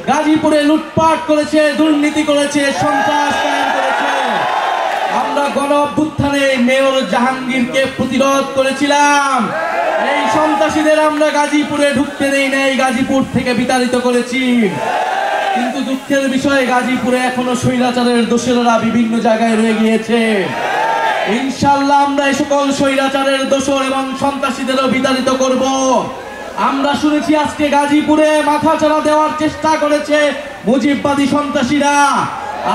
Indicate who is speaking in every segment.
Speaker 1: গাজীপুরে লুটপাট করেছে, দুর্নীতি করেছে, সন্ত্রাস কায়েম করেছে। আমরা গণ অভ্যুত্থানে মেয়র জাহাঙ্গীরকে প্রতিরোধ করেছিলাম। এই সন্ত্রাসীদের আমরা গাজীপুরে ঢুকতে দেই নাই, গাজীপুর থেকে বিতাড়িত করেছি। কিন্তু দুঃখের বিষয়, গাজীপুরে এখনো স্বৈরাচারের দোসরেরা বিভিন্ন জায়গায় রয়ে গিয়েছে। ইনশাআল্লাহ আমরা এই সকল স্বৈরাচারের দোসর এবং সন্ত্রাসীদেরও বিতাড়িত করব। আমরা শুনেছি আজকে গাজীপুরে মাথাচাড়া দেওয়ার চেষ্টা করেছে মুজিববাদী সন্ত্রাসীরা।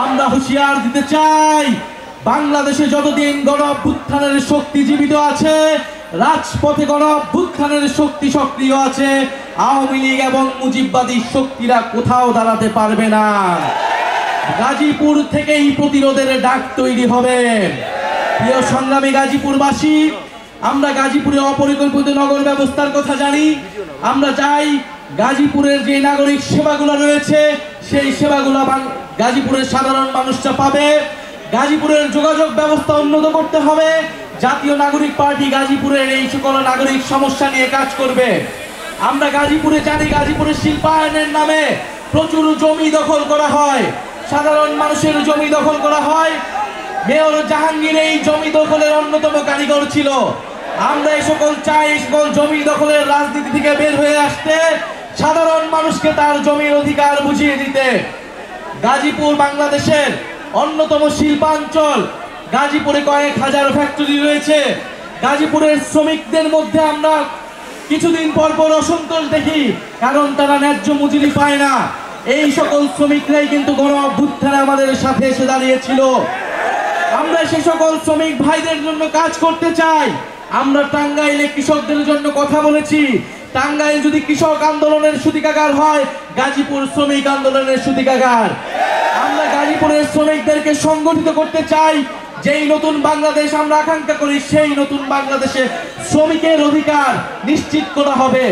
Speaker 1: আমরা হুঁশিয়ার দিতে চাই, বাংলাদেশে যতদিন গণ অভ্যুত্থানের শক্তি জীবিত আছে, রাজপথে গণ অভ্যুত্থানের শক্তি সক্রিয় আছে, আওয়ামী লীগ এবং মুজিববাদী শক্তিরা কোথাও দাঁড়াতে পারবে না। গাজীপুর থেকেই প্রতিরোধের ডাক তৈরি হবে। প্রিয় সংগ্রামী গাজীপুরবাসী, আমরা গাজীপুরে অপরিকল্পিত নগর ব্যবস্থার কথা জানি। আমরা চাই গাজীপুরের যে নাগরিক সেবাগুলো রয়েছে সেই সেবাগুলো গাজীপুরের সাধারণ মানুষরা পাবে। গাজীপুরের যোগাযোগ ব্যবস্থা উন্নত করতে হবে। জাতীয় নাগরিক পার্টি গাজীপুরের এই সকল নাগরিক সমস্যা নিয়ে কাজ করবে। আমরা গাজীপুরে জানি, গাজীপুরের শিল্পায়নের নামে প্রচুর জমি দখল করা হয়, সাধারণ মানুষের জমি দখল করা হয়। মেয়র জাহাঙ্গীর এই জমি দখলের অন্যতম কারিগর ছিল। আমরা এই সকল চাই, এই সকল জমি দখলের রাজনীতি থেকে বের হয়ে আসতে, সাধারণ মানুষকে তার জমির অধিকার বুঝিয়ে দিতে। গাজীপুর বাংলাদেশের অন্যতম শিল্পাঞ্চল। গাজীপুরে কয়েক হাজার ফ্যাক্টরি রয়েছে। গাজীপুরের শ্রমিকদের মধ্যে আমরা কিছুদিন পর পর অসন্তোষ দেখি, কারণ তারা ন্যায্য মজুরি পায় না। এই সকল শ্রমিকরাই কিন্তু গণ অভ্যুত্থানে আমাদের সাথে এসে দাঁড়িয়েছিল। আমরা সে সকল শ্রমিক ভাইদের জন্য কাজ করতে চাই। আমরা টাঙ্গাইলে কৃষকদের জন্য কথা বলেছি। টাঙ্গাইল যদি কৃষক আন্দোলনের সূতিকাগার হয়, গাজীপুর শ্রমিক আন্দোলনের সূতিকাগার। আমরা গাজীপুরের শ্রমিকদেরকে সংগঠিত করতে চাই। যেই নতুন বাংলাদেশ আমরা আকাঙ্ক্ষা করি, সেই নতুন বাংলাদেশে শ্রমিকের অধিকার নিশ্চিত করা হবে।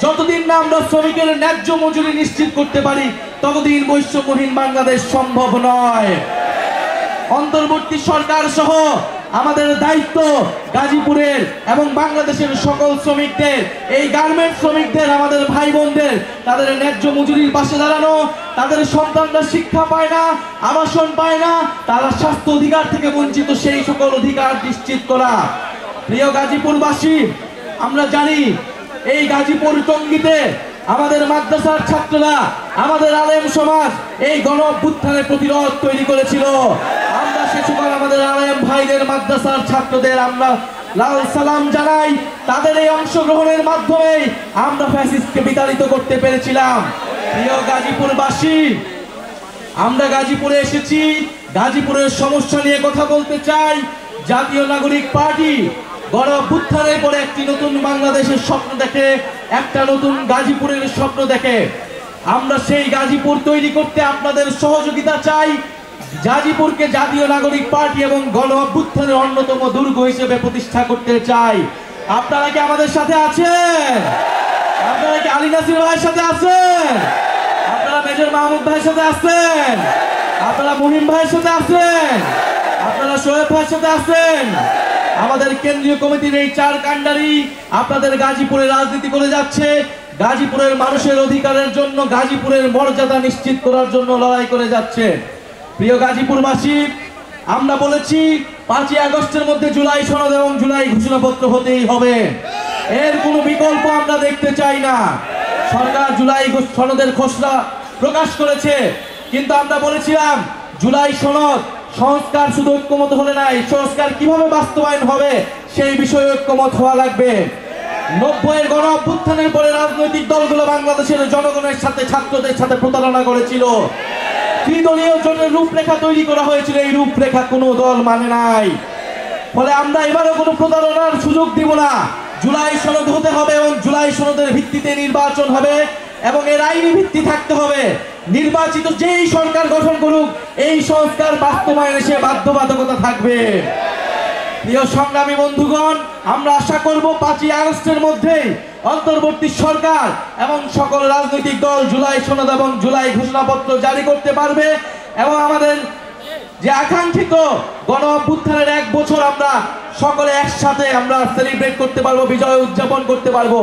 Speaker 1: যতদিন না আমরা শ্রমিকের ন্যায্য মজুরি নিশ্চিত করতে পারি, ততদিন বৈষম্যহীন বাংলাদেশ সম্ভব নয়। অন্তর্বর্তী সরকার সহ আমাদের দায়িত্ব গাজীপুরের এবং বাংলাদেশের সকল শ্রমিকদের, এই গার্মেন্টস শ্রমিকদের, আমাদের ভাই বোনদের তাদের ন্যায্য মজুরির পাশে দাঁড়ানো। তাদের সন্তানরা শিক্ষা পায় না, আবাসন পায় না, তারা স্বাস্থ্য অধিকার থেকে বঞ্চিত, সেই সকল অধিকার নিশ্চিত করা। প্রিয় গাজীপুরবাসী, আমরা জানি এই গাজীপুর টঙ্গীতে আমাদের মাদ্রাসার ছাত্ররা, আমাদের আলেম সমাজ এই গণ অভ্যুত্থানের প্রতিরোধ তৈরি করেছিল। আমরা সে সকল আমাদের আলেম ভাইদের, মাদ্রাসার ছাত্রদের আমরা লাল সালাম জানাই। তাদের এই অংশগ্রহণের মাধ্যমে আমরা ফ্যাসিস্টকে বিতাড়িত করতে পেরেছিলাম। প্রিয় গাজীপুরবাসী, আমরা গাজীপুরে এসেছি, গাজীপুরের সমস্যা নিয়ে কথা বলতে চাই। জাতীয় নাগরিক পার্টি গণ অভ্যুত্থানের পরে একটি নতুন বাংলাদেশের স্বপ্ন দেখে, একটা নতুন গাজীপুরের স্বপ্ন দেখে। আমরা সেই গাজীপুর তৈরি করতে আপনাদের সহযোগিতা চাই। গাজীপুরকে জাতীয় নাগরিক পার্টি এবং গণ অভ্যুত্থানের অন্যতম দুর্গ হিসেবে প্রতিষ্ঠা করতে চাই। আপনারা কি আমাদের সাথে আছেন? আপনারা কি আলী নাসির ভাইয়ের সাথে আছেন? আপনারা মেজর মাহমুদ ভাইয়ের সাথে আছেন? আপনারা মুহিম ভাইয়ের সাথে আছেন? আপনারা শোয়েব ভাইয়ের সাথে আছেন? আমাদের কেন্দ্রীয় কমিটির এই চার কাণ্ডারি আপনাদের গাজীপুরে রাজনীতি করে যাচ্ছে। গাজীপুরের মানুষের অধিকারের জন্য, গাজীপুরের মর্যাদা নিশ্চিত করার জন্য লড়াই করে যাচ্ছে। প্রিয় গাজীপুরবাসী, আমরা বলেছি 5ই আগস্টের মধ্যে জুলাই সনদ এবং জুলাই ঘোষণাপত্র হতেই হবে। এর কোনো বিকল্প আমরা দেখতে চাই না। সরকার জুলাই সনদের খসড়া প্রকাশ করেছে, কিন্তু আমরা বলেছিলাম জুলাই সনদ সংস্কার শুধু ঐক্যমত হলে নাই, সংস্কার কিভাবে বাস্তবায়ন হবে সেই বিষয়ে ঐক্যমত হওয়া লাগবে। 90-এর গণ অভ্যুত্থানের পরে রাজনৈতিক দলগুলো বাংলাদেশের জনগণের সাথে, ছাত্রদের সাথে প্রতারণা করেছিল। ত্রিদলীয় জোটের রূপরেখা তৈরি করা হয়েছিল, এই রূপরেখা কোনো দল মানে নাই। ফলে আমরা এবারও কোনো প্রতারণার সুযোগ দিব না। জুলাই সনদ হতে হবে এবং জুলাই সনদের ভিত্তিতে নির্বাচন হবে এবং এর আইনি ভিত্তি থাকতে হবে। নির্বাচিত যেই সরকার গঠন করুক, এই সংস্কার বাস্তবায়নে সে বাধ্যবাধকতা থাকবে। প্রিয় সংগ্রামী বন্ধুগণ, আমরা আশা করব 5ই আগস্টের মধ্যে অন্তর্বর্তী সরকার এবং সকল রাজনৈতিক দল জুলাই সনদ এবং জুলাই ঘোষণাপত্র জারি করতে পারবে এবং আমাদের যে আকাঙ্ক্ষিত গণ অভ্যুত্থানের 1 বছর আমরা সকলে একসাথে আমরা সেলিব্রেট করতে পারবো, বিজয় উদযাপন করতে পারবো।